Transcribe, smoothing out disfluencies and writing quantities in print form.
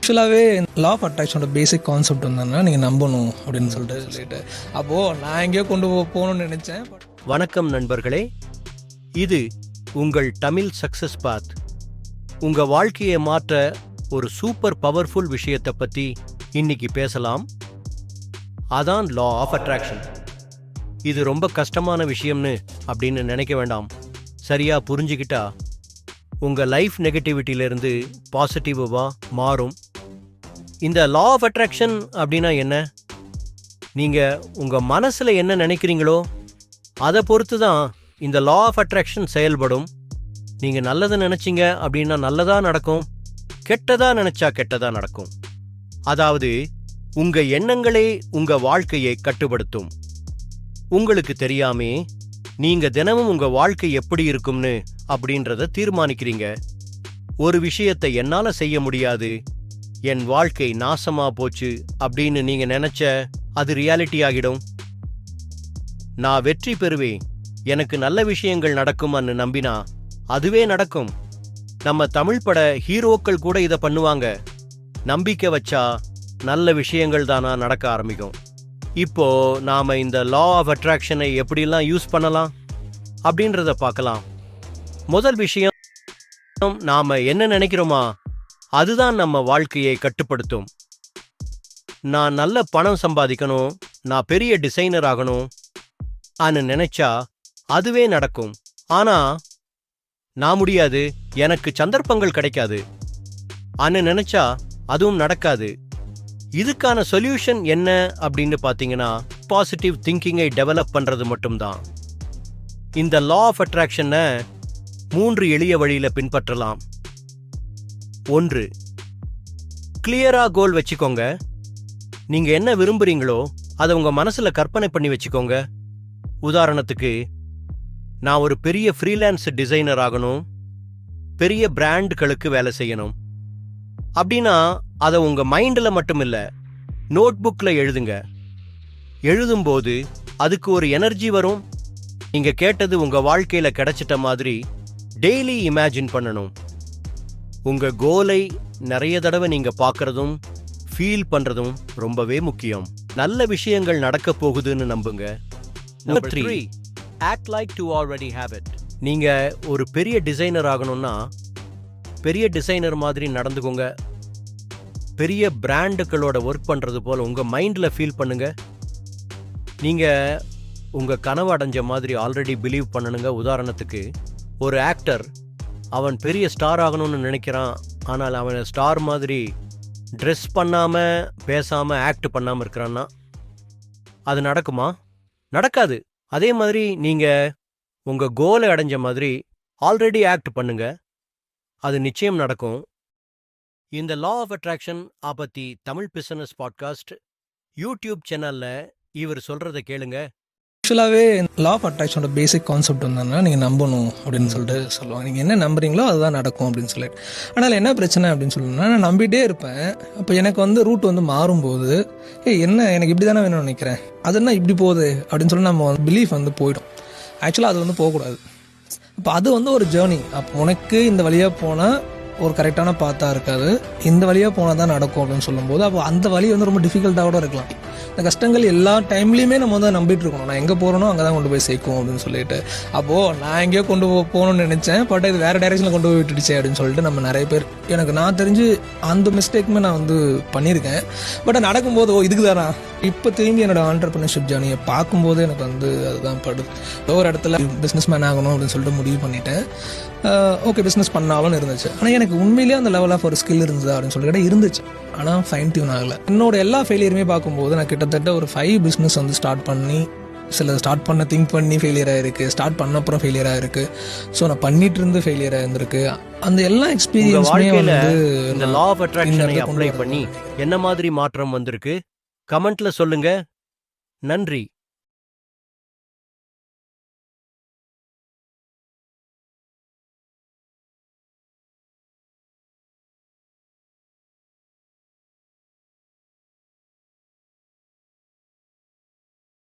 ஆக்சுவலாகவே law of அட்ராக்ஷனோட basic concept வந்தோன்னா நீங்கள் நம்பணும் அப்படின்னு சொல்லிட்டு அப்போது நான் எங்கேயோ கொண்டு போகணும்னு நினச்சேன். வணக்கம் நண்பர்களே, இது உங்கள் தமிழ் சக்சஸ் பாத். உங்கள் வாழ்க்கையை மாற்ற ஒரு சூப்பர் பவர்ஃபுல் விஷயத்தை பற்றி இன்னைக்கு பேசலாம். அதான் லா ஆஃப் அட்ராக்ஷன். இது ரொம்ப கஷ்டமான விஷயம்னு அப்படின்னு நினைக்க வேண்டாம். சரியா புரிஞ்சுக்கிட்டா உங்கள் லைஃப் நெகட்டிவிட்டியிலேருந்து பாசிட்டிவாக மாறும். இந்த லா ஆஃப் அட்ராக்ஷன் அப்படின்னா என்ன? நீங்கள் உங்கள் மனசில் என்ன நினைக்கிறீங்களோ அதை பொறுத்து தான் இந்த லா ஆஃப் அட்ராக்ஷன் செயல்படும். நீங்கள் நல்லதை நினச்சிங்க அப்படின்னா நல்லதாக நடக்கும், கெட்டதாக நினச்சா கெட்டதாக நடக்கும். அதாவது உங்கள் எண்ணங்களே உங்கள் வாழ்க்கையை கட்டுப்படுத்தும். உங்களுக்கு தெரியாமே நீங்கள் தினமும் உங்கள் வாழ்க்கை எப்படி இருக்கும்னு அப்படின்றத தீர்மானிக்கிறீங்க. ஒரு விஷயத்தை என்னால் செய்ய முடியாது, என் வாழ்க்கை நாசமா போச்சு அப்படின்னு நீங்க நினைச்ச அது ரியாலிட்டி ஆகிடும். நான் வெற்றி பெறுவேன், எனக்கு நல்ல விஷயங்கள் நடக்கும்னு நம்பினா அதுவே நடக்கும். நம்ம தமிழ் பட ஹீரோக்கள் கூட இதை பண்ணுவாங்க. நம்பிக்கை வச்சா நல்ல விஷயங்கள் தானா நடக்க ஆரம்பிக்கும். இப்போ நாம இந்த லா ஆஃப் அட்ராக்ஷனை எப்படிலாம் யூஸ் பண்ணலாம் அப்படின்றத பார்க்கலாம். முதல் விஷயம், நாம என்ன நினைக்கிறோமா அதுதான் நம்ம வாழ்க்கையை கட்டுப்படுத்தும். நான் நல்ல பணம் சம்பாதிக்கணும், நான் பெரிய டிசைனர் ஆகணும் ஆன்னு நினைச்சா அதுவே நடக்கும். ஆனா நான் முடியாது, எனக்கு சந்தர்ப்பங்கள் கிடைக்காது ஆன்னு நினைச்சா அதுவும் நடக்காது. இதுக்கான சொல்யூஷன் என்ன அப்படின்னு பார்த்தீங்கன்னா, பாசிட்டிவ் திங்கிங்கை டெவலப் பண்றது மட்டும்தான். இந்த லா ஆஃப் அட்ராக்ஷனை 3 எளிய வழியில பின்பற்றலாம். 1, கிளியரா கோல் வச்சுக்கோங்க. நீங்க என்ன விரும்புறீங்களோ அதை உங்க மனசுல கற்பனை பண்ணி வச்சுக்கோங்க. உதாரணத்துக்கு, நான் ஒரு பெரிய ஃப்ரீலான்ஸ் டிசைனர் ஆகணும், பெரிய பிராண்டுகளுக்கு வேலை செய்யணும் அப்படின்னா அதை உங்க மைண்ட்ல மட்டும் இல்ல, நோட் புக்ல எழுதுங்க. எழுதும்போது அதுக்கு ஒரு எனர்ஜி வரும். நீங்க கேட்டது உங்க வாழ்க்கையில கிடைச்சிட்ட மாதிரி டெய்லி இமேஜின் பண்ணணும். உங்க கோலை நிறைய தடவை நீங்க பார்க்கறதும் ஃபீல் பண்றதும் ரொம்பவே முக்கியம். நல்ல விஷயங்கள் நடக்க போகுதுன்னு நம்புங்க. Number 3, act like you already have it. நீங்க ஒரு பெரிய டிசைனர் ஆகணும்னா பெரிய டிசைனர் மாதிரி நடந்துக்கோங்க. பெரிய பிராண்டுகளோட ஒர்க் பண்றது போல உங்க மைண்ட்ல ஃபீல் பண்ணுங்க. நீங்க உங்க கனவு அடைஞ்ச மாதிரி ஆல்ரெடி பிலீவ் பண்ணணுங்க. உதாரணத்துக்கு, ஒரு ஆக்டர் அவன் பெரிய ஸ்டார் ஆகணும்னு நினைக்கிறான், ஆனால் அவன் ஸ்டார் மாதிரி ட்ரெஸ் பண்ணாம பேசாம ஆக்ட் பண்ணாம இருக்கிறான்னா அது நடக்குமா? நடக்காது. அதே மாதிரி நீங்க உங்க கோலை அடைஞ்ச மாதிரி ஆல்ரெடி ஆக்ட் பண்ணுங்க, அது நிச்சயம் நடக்கும். இந்த லா ஆஃப் அட்ராக்ஷன் பத்தி தமிழ் பிசினஸ் பாட்காஸ்ட் யூடியூப் சேனல்ல இவர் சொல்றதை கேளுங்க. ஆக்சுவலாகவே லா ஆஃப் அட்ராக்ஷனோட பேசிக் கான்செப்ட் வந்தோன்னா நீங்கள் நம்பணும் அப்படின்னு சொல்லுவாங்க. நீங்கள் என்ன நம்புறீங்களோ அதுதான் நடக்கும் அப்படின்னு சொல்லிட்டு. ஆனால் என்ன பிரச்சனை அப்படின்னு சொல்லணும்னா, நான் நம்பிட்டே இருப்பேன். அப்போ எனக்கு ரூட் மாறும்போது, என்ன எனக்கு இப்படி தானே வேணும்னு நினைக்கிறேன், அது என்ன இப்படி போகுது அப்படின்னு சொல்லி நம்ம பிலீஃப் போயிடும். ஆக்சுவலாக அது போகக்கூடாது. அப்போ அது ஒரு ஜேர்னி. அப்போ உனக்கு இந்த வழியாக போனால் ஒரு கரெக்டான பாத்தாக இருக்காது, இந்த வழியாக போனால் தான் நடக்கும் அப்படின்னு சொல்லும்போது, அப்போ அந்த வழி ரொம்ப டிஃபிகல்ட்டாக கூட இருக்கலாம். இந்த கஷ்டங்கள் எல்லா டைம்லையுமே நம்ம நம்பிட்டு இருக்கணும், நான் எங்கே போகிறனோ அங்கே தான் கொண்டு போய் சேர்க்கும் அப்படின்னு சொல்லிட்டு. அப்போது நான் எங்கேயோ கொண்டு போகணும்னு நினச்சேன், பட் இது வேறு டைரெக்ஷனில் கொண்டு போய் விட்டுடுச்சு அப்படின்னு சொல்லிட்டு நம்ம நிறைய பேர், எனக்கு நான் தெரிஞ்சு அந்த மிஸ்டேக்குமே நான் பண்ணியிருக்கேன். பட் நடக்கும்போது இதுக்கு தானா இப்போ திரும்பி என்னோட ஆண்டர்பிரினர்ஷிப் ஜர்னியை பார்க்கும்போது எனக்கு அதுதான் படுது. ஒரு இடத்துல பிஸ்னஸ் மேன் ஆகணும் அப்படின்னு சொல்லிட்டு முடிவு பண்ணிட்டேன். ஓகே, பிஸ்னஸ் பண்ணாலும் இருந்துச்சு, ஆனால் எனக்கு உண்மையிலேயே அந்த லெவல் ஆஃப் ஒரு ஸ்கில் இருந்தது அப்படின்னு சொல்லிட்டு இருந்துச்சு, ஆனால் ஃபைன் டியூன் ஆகலை. என்னோட எல்லா ஃபெயிலியருமே பார்க்கும்போது நான் கிட்டத்தட்ட ஒரு 5 பிஸ்னஸ் ஸ்டார்ட் பண்ணி, சில ஸ்டார்ட் பண்ண திங்க் பண்ணி ஃபெயிலியர் ஆகிருக்கு, ஸ்டார்ட் பண்ண அப்புறம் ஃபெயிலியர் ஆகிருக்கு, ஸோ நான் பண்ணிட்டு இருந்து ஃபெயிலியர் ஆகிருக்கு. அந்த எல்லா எக்ஸ்பீரியன்ஸுமே இந்த லா ஆஃப் அட்ராக்ஷனை அப்ளை பண்ணி என்ன மாதிரி மாற்றம் வந்திருக்கு கமெண்ட்ல சொல்லுங்க. நன்றி.